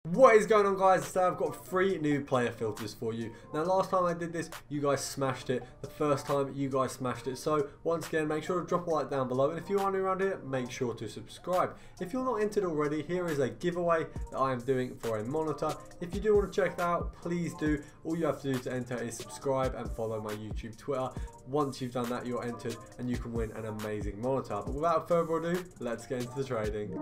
What is going on, guys? Today I've got 3 new player filters for you. Now last time I did this, you guys smashed it. The first time you guys smashed it. So once again, make sure to drop a like down below, and if you are new around here, make sure to subscribe. If you're not entered already, here is a giveaway that I am doing for a monitor. If you do want to check that out, please do. All you have to do to enter is subscribe and follow my YouTube, Twitter. Once you've done that, you're entered and you can win an amazing monitor. But without further ado, let's get into the trading.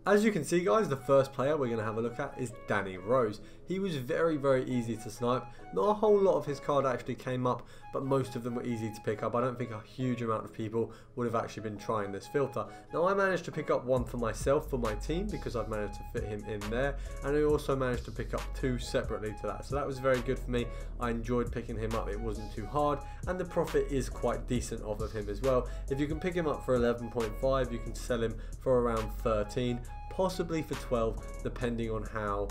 As you can see, guys, the first player we're going to have a look at is Danny Rose. He was very easy to snipe. Not a whole lot of his card actually came up, but most of them were easy to pick up. I don't think a huge amount of people would have actually been trying this filter. Now I managed to pick up one for myself, for my team, because I've managed to fit him in there, and I also managed to pick up 2 separately to that. So that was very good for me. I enjoyed picking him up. It wasn't too hard, and the profit is quite decent off of him as well. If you can pick him up for 11.5, you can sell him for around 13. Possibly for 12, depending on how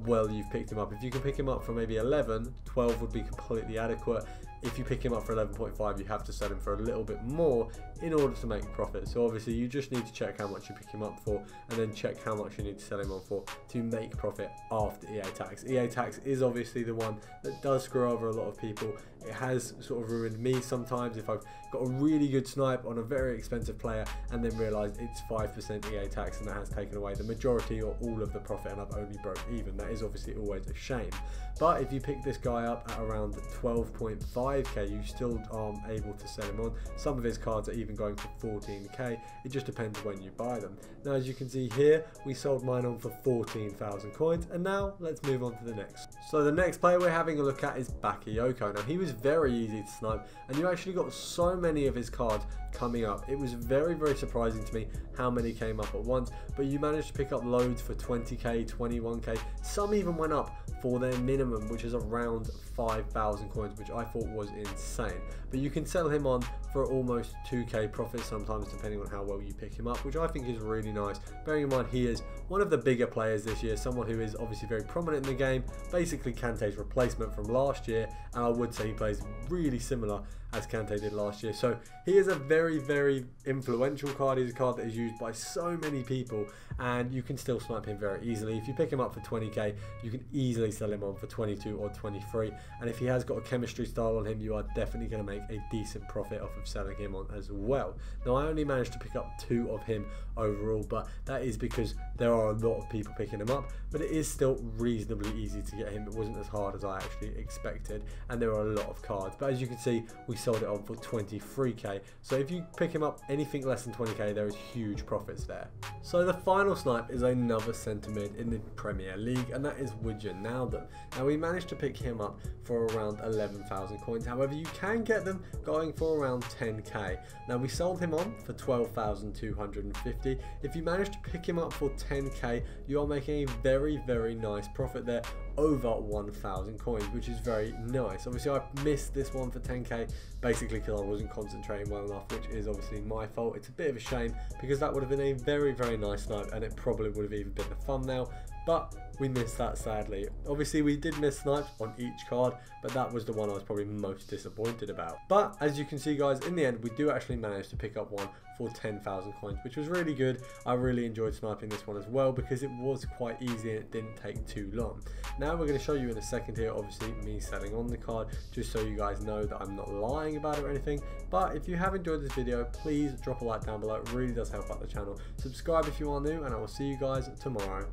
well you've picked him up. If you can pick him up for maybe 11, 12 would be completely adequate. If you pick him up for 11.5, you have to sell him for a little bit more in order to make profit. So obviously you just need to check how much you pick him up for, and then check how much you need to sell him on for to make profit after EA tax. EA tax is obviously the one that does screw over a lot of people. It has sort of ruined me sometimes if I've got a really good snipe on a very expensive player and then realised it's 5% EA tax, and that has taken away the majority or all of the profit, and I've only broke even. That is obviously always a shame. But if you pick this guy up at around 12.5k, you still aren't able to sell him on. Some of his cards are even going for 14k. It just depends when you buy them. Now as you can see here, we sold mine on for 14,000 coins, and now let's move on to the next. So the next player we're having a look at is Backe. Now he was very easy to snipe, and you actually got so many of his cards coming up. It was very surprising to me how many came up at once, but you managed to pick up loads for 20k, 21k. Some even went up for their minimum, which is around 5,000 coins, which I thought was insane. But you can sell him on for almost 2k profit sometimes, depending on how well you pick him up, which I think is really nice. Bearing in mind he is one of the bigger players this year, someone who is obviously very prominent in the game, basically Kante's replacement from last year, and I would say he plays really similar as Kante did last year. So he is a very influential card. He's a card that is used by so many people, and you can still snipe him very easily. If you pick him up for 20k, you can easily sell him on for 22 or 23, and if he has got a chemistry style on him, you are definitely going to make a decent profit off of selling him on as well. Now I only managed to pick up 2 of him overall, but that is because there are a lot of people picking him up, but it is still reasonably easy to get him. It wasn't as hard as I actually expected, and there are a lot of cards, but as you can see, we sold it on for 23k. So if you pick him up anything less than 20k, there is huge profits there. So the final snipe is another centre mid in the Premier League, and that is Wijnaldum. Now we managed to pick him up for around 11,000 coins. However, you can get them going for around 10k. Now we sold him on for 12,250. If you manage to pick him up for 10k, you are making a very nice profit there, over 1,000 coins, which is very nice. Obviously I missed this one for 10k basically because I wasn't concentrating well enough, which is obviously my fault. It's a bit of a shame because that would have been a very nice snipe, and it probably would have even been the thumbnail, but we missed that sadly. Obviously we did miss snipes on each card, but that was the one I was probably most disappointed about. But as you can see, guys, in the end we do actually manage to pick up one for 10,000 coins, which was really good. I really enjoyed sniping this one as well because it was quite easy and it didn't take too long. Now we're going to show you in a second here, obviously me selling on the card, just so you guys know that I'm not lying about it or anything. But if you have enjoyed this video, please drop a like down below. It really does help out the channel. Subscribe if you are new, and I will see you guys tomorrow.